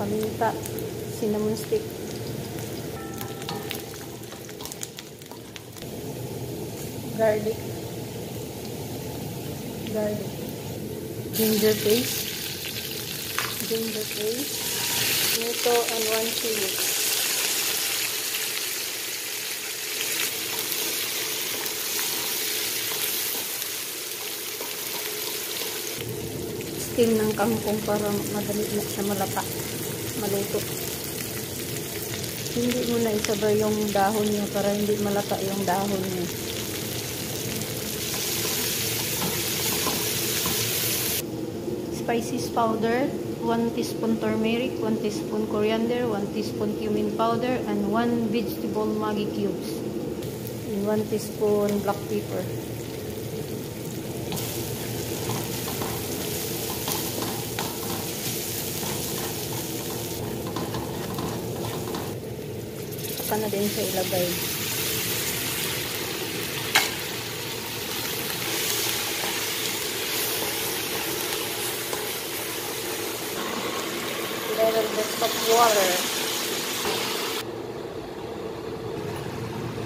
paminta, cinnamon stick. Garlic. Ginger paste. Tomato and 1 chili. Steam ng kangkong para madali na siya maluto. Hindi mo na isabay yung dahon niya para hindi malata yung dahon niya. Spices powder, 1 teaspoon turmeric, 1 teaspoon coriander, 1 teaspoon cumin powder, and 1 vegetable Maggi cubes. And 1 teaspoon black pepper. Saka na din siya ilagay. Little bit of water.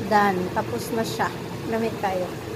Done. Tapos na siya. Lamig tayo.